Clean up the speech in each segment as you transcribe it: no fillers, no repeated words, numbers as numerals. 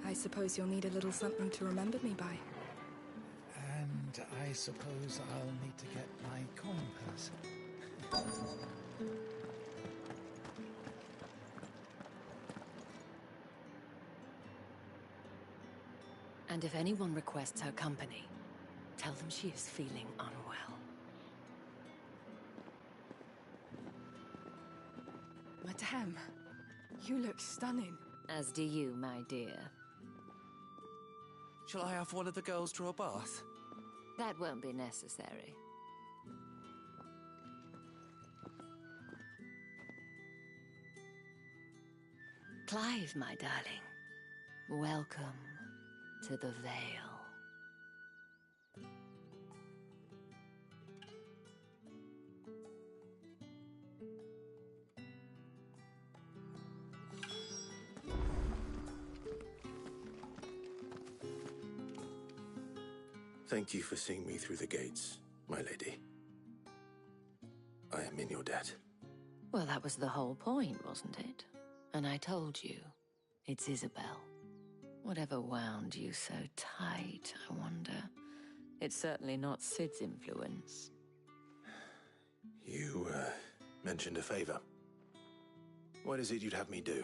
I suppose you'll need a little something to remember me by. And I suppose I'll need to get my coin purse. And if anyone requests her company, tell them she is feeling unwell. Madame, you look stunning. As do you, my dear. Shall I have one of the girls draw a bath? That won't be necessary. Clive, my darling. Welcome to the Vale. Thank you for seeing me through the gates, my lady. I am in your debt. Well, that was the whole point, wasn't it? And I told you, it's Isabel. Whatever wound you so tight, I wonder. It's certainly not Sid's influence. You, mentioned a favor. What is it you'd have me do?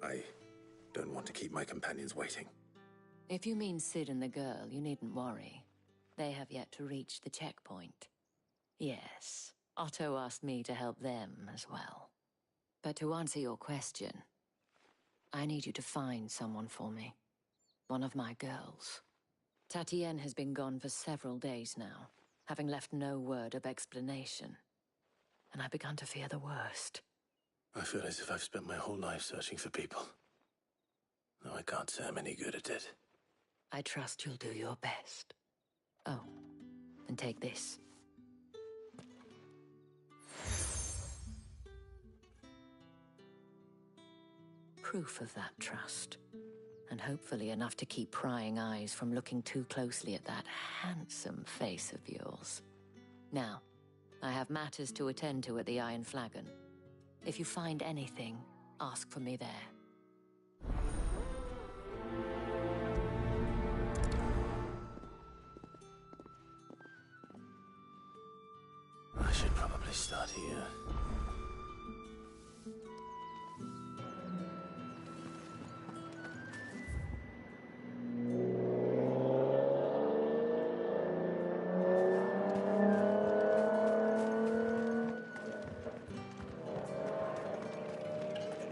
I don't want to keep my companions waiting. If you mean Sid and the girl, you needn't worry. They have yet to reach the checkpoint. Yes, Otto asked me to help them as well. But to answer your question, I need you to find someone for me. One of my girls. Tatienne has been gone for several days now, having left no word of explanation. And I've begun to fear the worst. I feel as if I've spent my whole life searching for people. Though I can't say I'm any good at it. I trust you'll do your best. Oh, and take this. Proof of that trust. And hopefully enough to keep prying eyes from looking too closely at that handsome face of yours. Now, I have matters to attend to at the Iron Flagon. If you find anything, ask for me there. I should probably start here.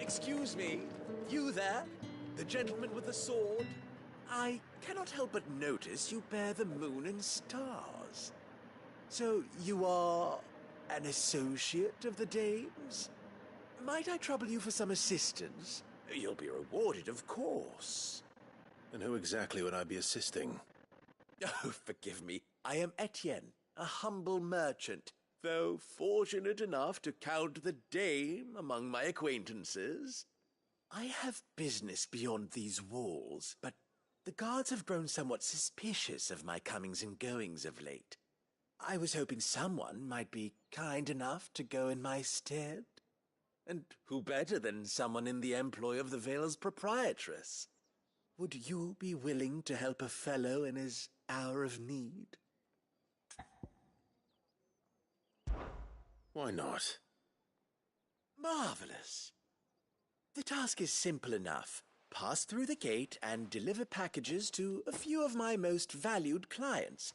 Excuse me, you there? The gentleman with the sword? I cannot help but notice you bear the moon and stars. So you are an associate of the dames? Might I trouble you for some assistance? You'll be rewarded, of course. And who exactly would I be assisting? Oh, forgive me. I am Etienne, a humble merchant, though fortunate enough to count the dame among my acquaintances. I have business beyond these walls, but the guards have grown somewhat suspicious of my comings and goings of late. I was hoping someone might be kind enough to go in my stead. And who better than someone in the employ of the Vale's proprietress? Would you be willing to help a fellow in his hour of need? Why not? Marvelous. The task is simple enough. Pass through the gate and deliver packages to a few of my most valued clients.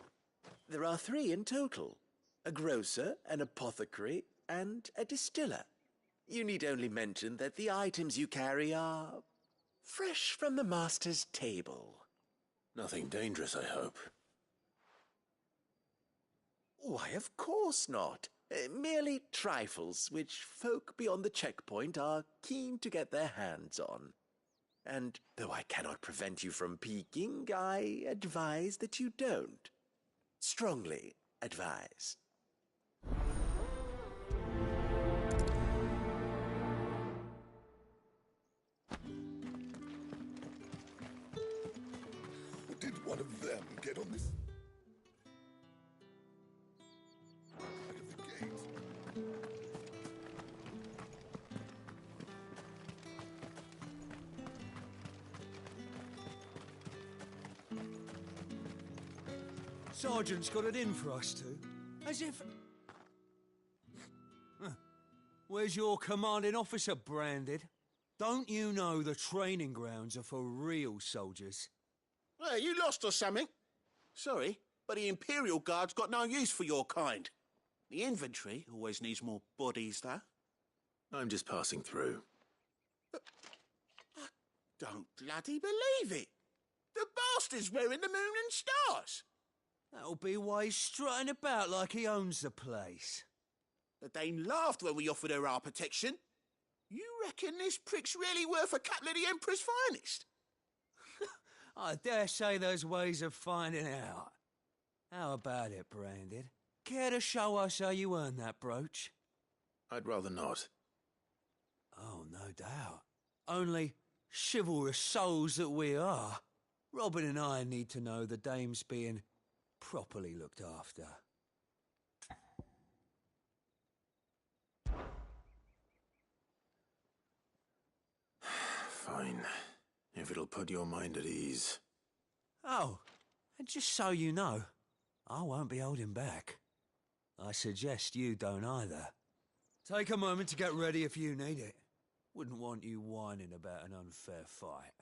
There are 3 in total: a grocer, an apothecary, and a distiller. You need only mention that the items you carry are fresh from the master's table. Nothing dangerous, I hope. Why, of course not. Merely trifles which folk beyond the checkpoint are keen to get their hands on. And though I cannot prevent you from peeking, I advise that you don't. Strongly advise. Did one of them get on this side of the gate? Sergeant's got it in for us two. As if... Huh. Where's your commanding officer branded? Don't you know the training grounds are for real soldiers? Hey, you lost or something? Sorry, but the Imperial Guard's got no use for your kind. The infantry always needs more bodies, though. I'm just passing through. I don't bloody believe it. The bastard's wearing the moon and stars. That'll be why he's strutting about like he owns the place. The Dane laughed when we offered her our protection. You reckon this prick's really worth a couple of the Emperor's finest? I dare say there's ways of finding out. How about it, Branded? Care to show us how you earned that brooch? I'd rather not. Oh, no doubt. Only chivalrous souls that we are, Robin and I need to know the dame's being properly looked after. Fine. If it'll put your mind at ease. Oh, and just so you know, I won't be holding back. I suggest you don't either. Take a moment to get ready if you need it. Wouldn't want you whining about an unfair fight.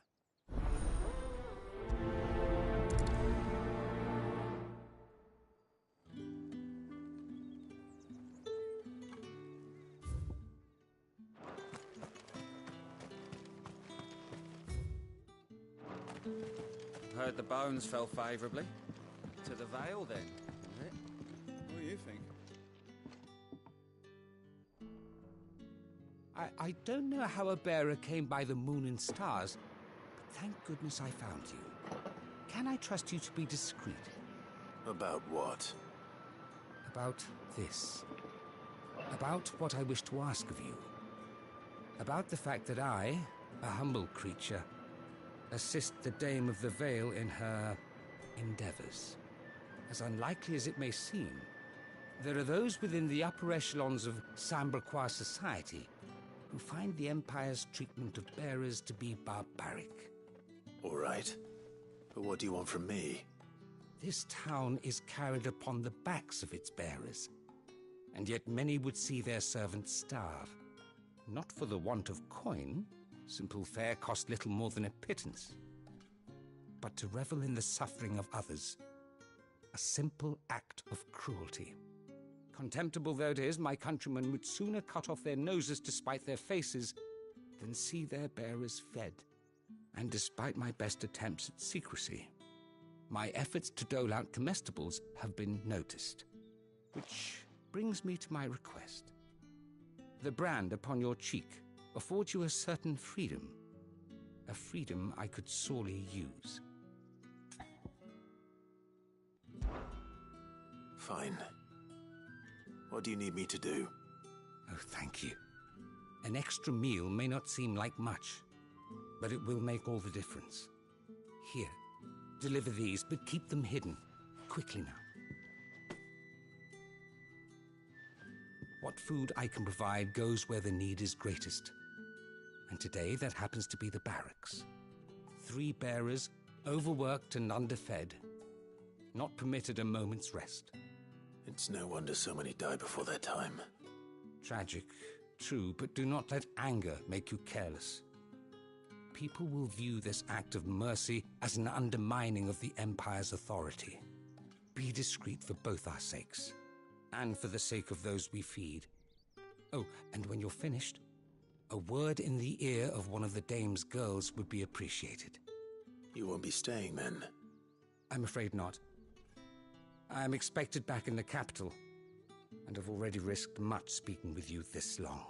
Heard the bones fell favourably. To the Vale, then, is it? What do you think? I don't know how a bearer came by the moon and stars, but thank goodness I found you. Can I trust you to be discreet? About what? About this. About what I wish to ask of you. About the fact that I, a humble creature, assist the Dame of the Vale in her endeavors. As unlikely as it may seem, there are those within the upper echelons of Samberquois society who find the Empire's treatment of bearers to be barbaric. All right. But what do you want from me? This town is carried upon the backs of its bearers, and yet many would see their servants starve. Not for the want of coin, simple fare cost little more than a pittance, but to revel in the suffering of others, a simple act of cruelty. Contemptible though it is, my countrymen would sooner cut off their noses to spite their faces than see their bearers fed. And despite my best attempts at secrecy, my efforts to dole out comestibles have been noticed. Which brings me to my request. The brand upon your cheek affords you a certain freedom. A freedom I could sorely use. Fine. What do you need me to do? Oh, thank you. An extra meal may not seem like much, but it will make all the difference. Here, deliver these, but keep them hidden. Quickly now. What food I can provide goes where the need is greatest. And today that happens to be the barracks. 3 bearers, overworked and underfed, not permitted a moment's rest. It's no wonder so many die before their time. Tragic, true, but do not let anger make you careless. People will view this act of mercy as an undermining of the Empire's authority. Be discreet for both our sakes, and for the sake of those we feed. Oh, and when you're finished, a word in the ear of one of the Dame's girls would be appreciated. You won't be staying then? I'm afraid not. I am expected back in the capital, and have already risked much speaking with you this long.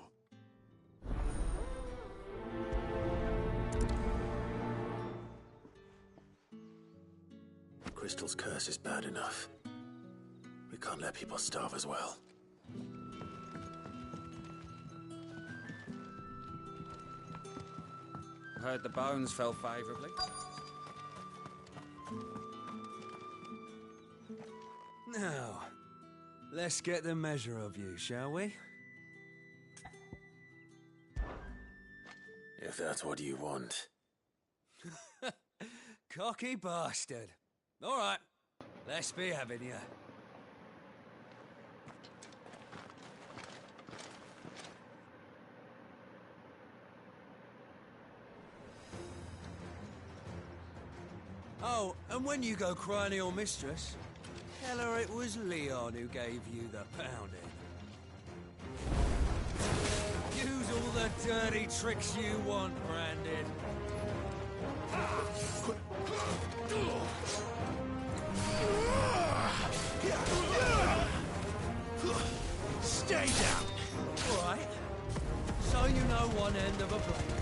Crystal's curse is bad enough. We can't let people starve as well. Heard the bones fell favourably. Now, let's get the measure of you, shall we? If that's what you want. Cocky bastard. All right, Let's be having you. Oh, and when you go crying to your mistress, tell her it was Leon who gave you the pounding. Use all the dirty tricks you want, Brandon. Stay down! All right. So you know one end of a blade.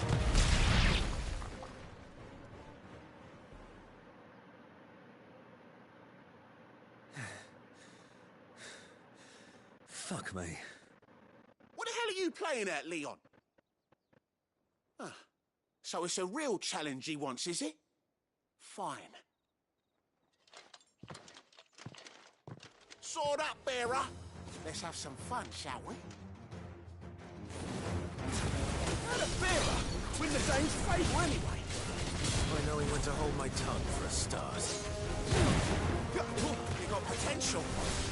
Fuck me. What the hell are you playing at, Leon? Ah, so it's a real challenge he wants, is it? Fine. Sword up, bearer! Let's have some fun, shall we? How the bearer? Win the dame's favour anyway. I know he went to hold my tongue for a start. You got potential.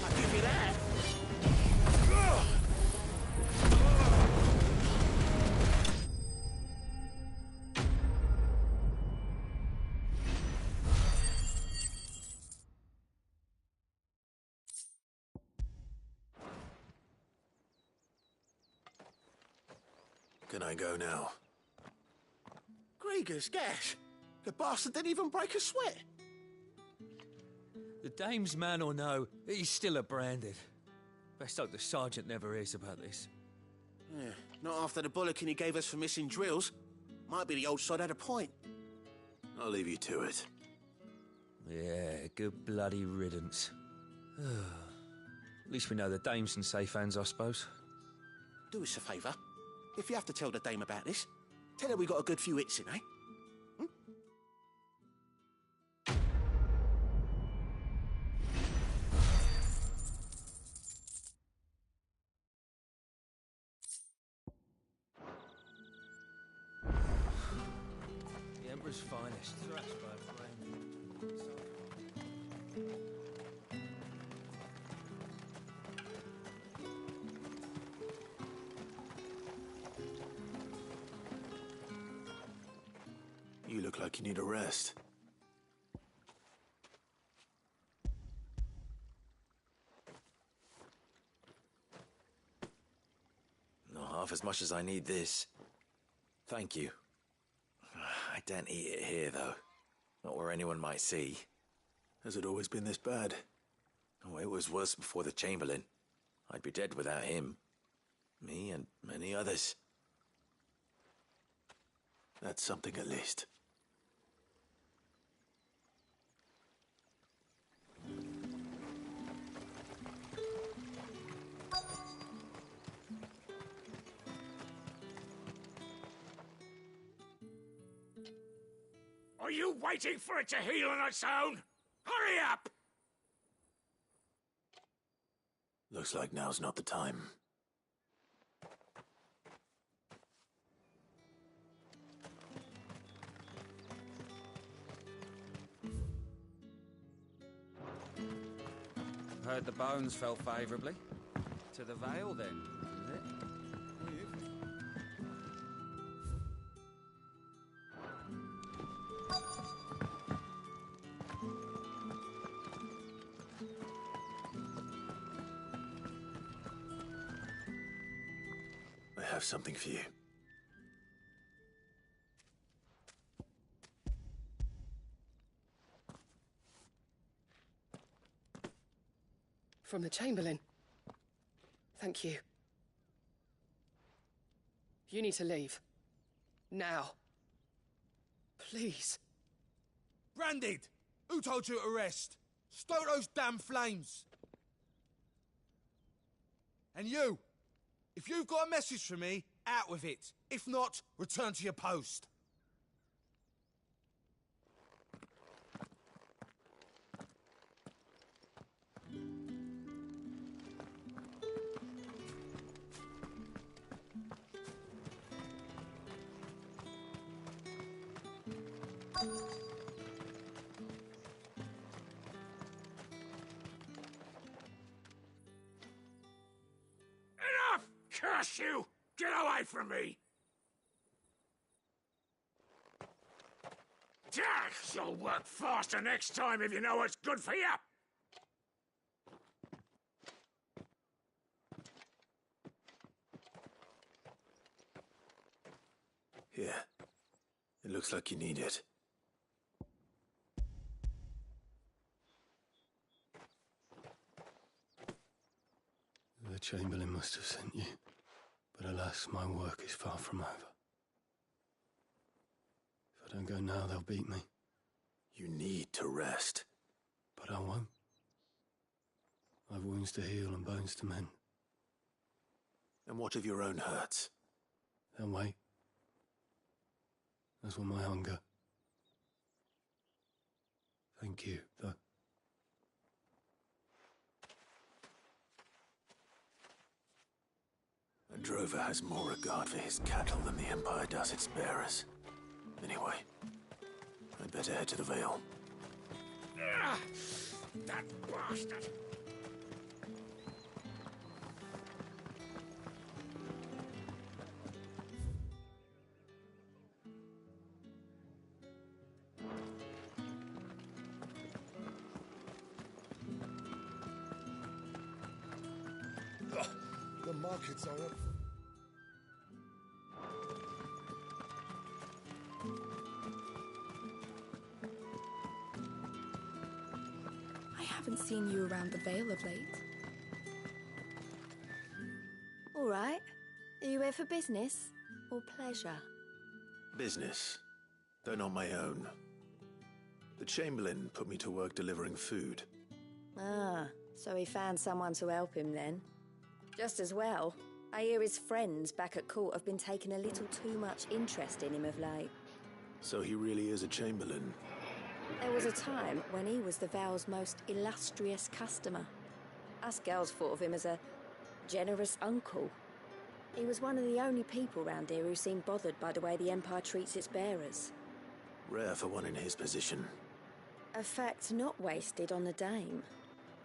I'll give you that. Can I go now? Grieger's gash. The bastard didn't even break a sweat. The dame's man or no, he's still a branded. Best hope the sergeant never hears about this. Yeah, not after the bollocking he gave us for missing drills. Might be the old sod had a point. I'll leave you to it. Yeah, good bloody riddance. At least we know the dame's in safe hands, I suppose. Do us a favour. If you have to tell the dame about this, tell her we got a good few hits in, eh? The Emperor's finest. Thrashed by a friend. You look like you need a rest. Not half as much as I need this. Thank you. I daren't eat it here, though. Not where anyone might see. Has it always been this bad? Oh, it was worse before the Chamberlain. I'd be dead without him. Me and many others. That's something at least. Are you waiting for it to heal on its own? Hurry up! Looks like now's not the time. Heard the bones fell favourably. To the Vale, then, is it? I have something for you. From the Chamberlain. Thank you. You need to leave. Now. Please. Branded! Who told you to rest? Stoke those damn flames! And you! If you've got a message for me, out with it. If not, return to your post. trust you! Get away from me! You'll work faster next time if you know what's good for you! Here. It looks like you need it. The Chamberlain must have sent you, but alas, my work is far from over. If I don't go now, they'll beat me. You need to rest. But I won't. I've wounds to heal and bones to mend. And what of your own hurts? They'll wait. As will my hunger. Thank you, though. A drover has more regard for his cattle than the Empire does its bearers. Anyway, I'd better head to the Vale. That bastard! The markets are up. I haven't seen you around the Vale of late. All right. Are you here for business or pleasure? Business, though not my own. The Chamberlain put me to work delivering food. Ah, so he found someone to help him then. Just as well. I hear his friends back at court have been taking a little too much interest in him of late. So he really is a Chamberlain. There was a time when he was the Vale's most illustrious customer. Us girls thought of him as a generous uncle. He was one of the only people round here who seemed bothered by the way the Empire treats its bearers. Rare for one in his position. A fact not wasted on the dame.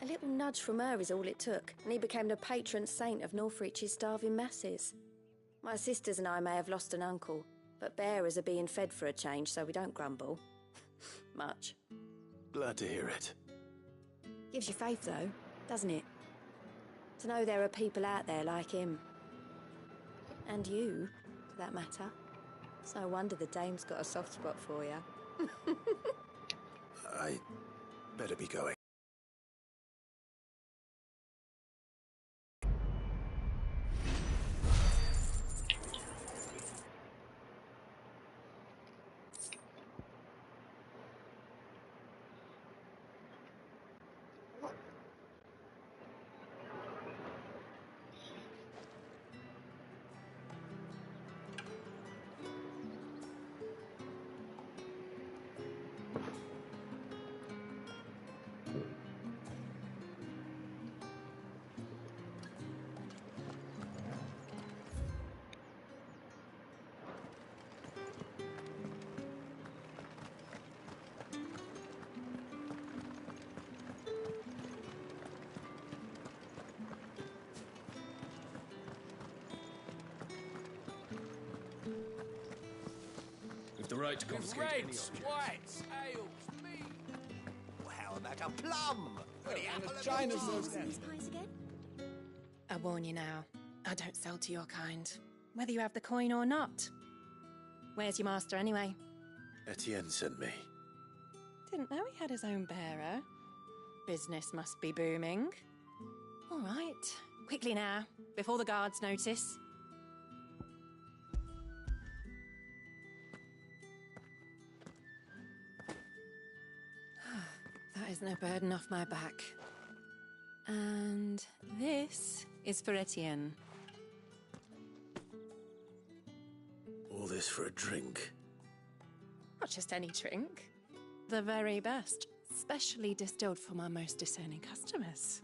A little nudge from her is all it took, and he became the patron saint of Northreach's starving masses. My sisters and I may have lost an uncle, but bearers are being fed for a change, so we don't grumble. Much. Glad to hear it. Gives you faith, though, doesn't it? To know there are people out there like him. And you, for that matter. It's no wonder the dame's got a soft spot for you. I better be going. The right to confiscate any Reds, object. whites, ales, meat. Well, how about a plum? And a China's These pies again? I warn you now, I don't sell to your kind, whether you have the coin or not. Where's your master anyway? Etienne sent me. Didn't know he had his own bearer. Business must be booming. All right, quickly now, before the guards notice. That is no burden off my back. And this is for Etienne. All this for a drink. Not just any drink. The very best, specially distilled for my most discerning customers.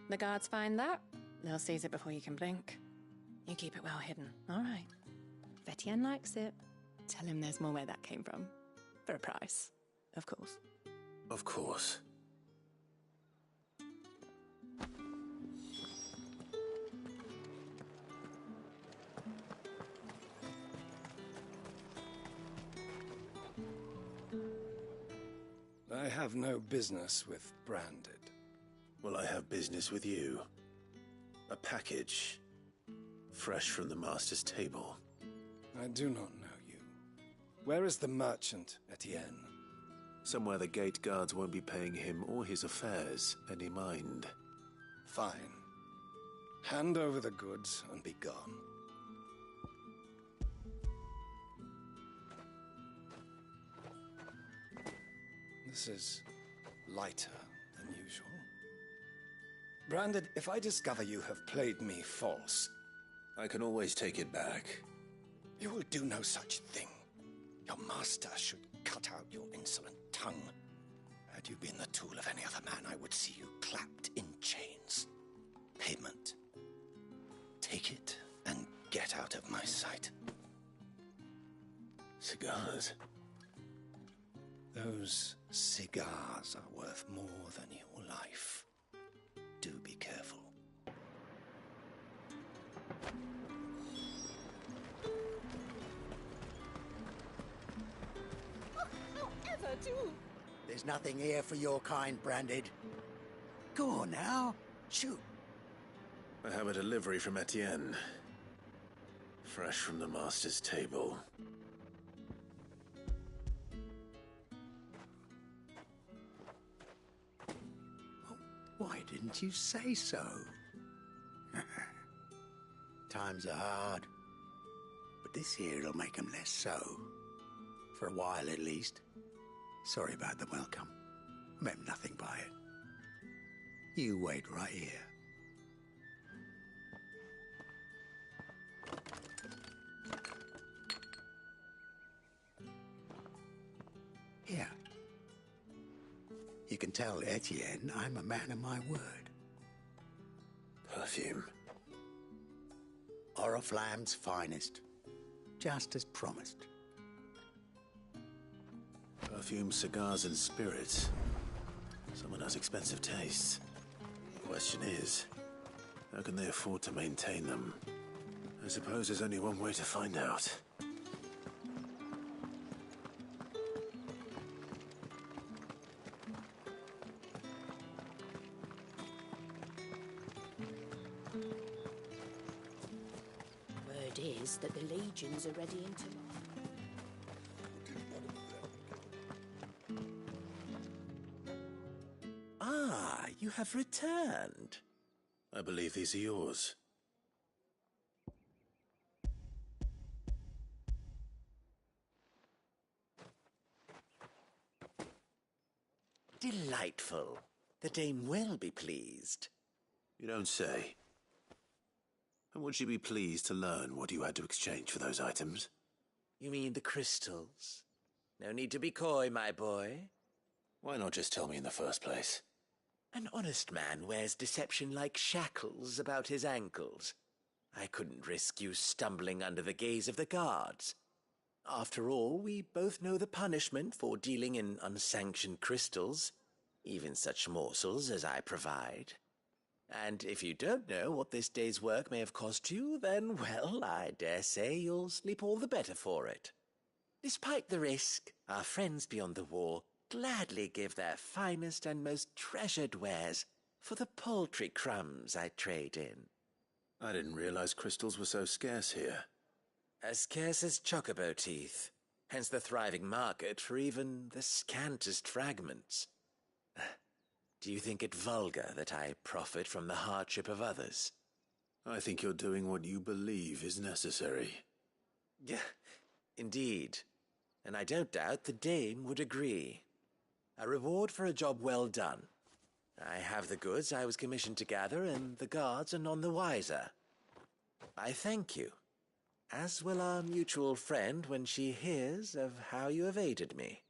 The guards find that, they'll seize it before you can blink. You keep it well hidden, all right? If Etienne likes it, tell him there's more where that came from. For a price, of course. Of course. have no business with Branded. Well, I have business with you. A package. Fresh from the Master's table. I do not know you. Where is the merchant, Etienne? Somewhere the gate guards won't be paying him or his affairs any mind. Fine. Hand over the goods and be gone. This is lighter than usual. Branded, if I discover you have played me false... I can always take it back. You will do no such thing. Your master should cut out your insolent tongue. Had you been the tool of any other man, I would see you clapped in chains. Payment. Take it and get out of my sight. Cigars. Those cigars are worth more than your life. Do be careful. However, do. There's nothing here for your kind, Branded. Go on now. Shoot. I have a delivery from Etienne. Fresh from the Master's table. Why didn't you say so? Times are hard. But this here'll make 'em less so. For a while, at least. Sorry about the welcome. Meant nothing by it. You wait right here. Here. You can tell Etienne I'm a man of my word. Perfume. Oriflamme's finest. Just as promised. Perfume, cigars, and spirits. Someone has expensive tastes. Question is, how can they afford to maintain them? I suppose there's only one way to find out. Word is that the legions are readying to... Ah, you have returned. I believe these are yours. Delightful. The dame will be pleased. You don't say. And would she be pleased to learn what you had to exchange for those items? You mean the crystals? No need to be coy, my boy. Why not just tell me in the first place? An honest man wears deception like shackles about his ankles. I couldn't risk you stumbling under the gaze of the guards. After all, we both know the punishment for dealing in unsanctioned crystals, even such morsels as I provide. And if you don't know what this day's work may have cost you, then, well, I dare say you'll sleep all the better for it. Despite the risk, our friends beyond the wall gladly give their finest and most treasured wares for the paltry crumbs I trade in. I didn't realize crystals were so scarce here. As scarce as chocobo teeth, hence the thriving market for even the scantest fragments. Do you think it vulgar that I profit from the hardship of others? I think you're doing what you believe is necessary. Yeah, indeed. And I don't doubt the dame would agree. A reward for a job well done. I have the goods I was commissioned to gather, and the guards are none the wiser. I thank you, as will our mutual friend when she hears of how you have aided me.